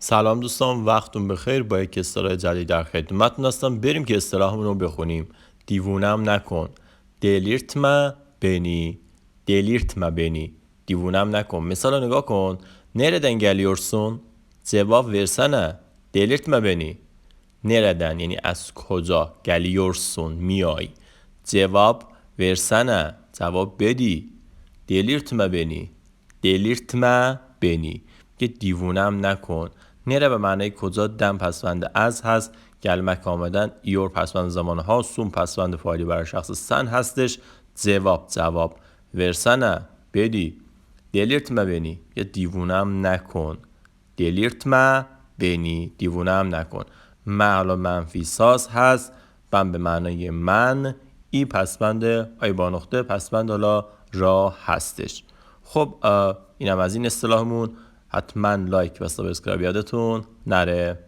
سلام دوستان، وقتتون بخیر. با یک اصطلاح جدید در خدمتتون هستم. بریم که اصطلاحمون رو بخونیم. دیوونم نکن. delirtme beni. delirtme beni. دیوونم نکن. مثال رو نگاه کن. Nereden geliyorsun؟ جواب versene. delirtme beni. Nereden یعنی از کجا؟ geliyorsun میای. جواب versene. جواب بدی. delirtme beni. delirtme beni. که دیوونم نکن. نره به معنی کجا، دم پسوند از هست، gelmek آمدن، ایور پسوند زمان ها، سون پسوند فاعلی برای شخص سن هستش. جواب ورسنه بدی. delirtme beni یا دیوونم نکن. delirtme beni دیوونم نکن. حالا منفی ساز هست، بم به معنای من، ای پسوند آی با نقطه پسوند حالا را هستش. خب اینم از این اصطلاحمون. حتما لایک و سابسکرایب یادتون نره.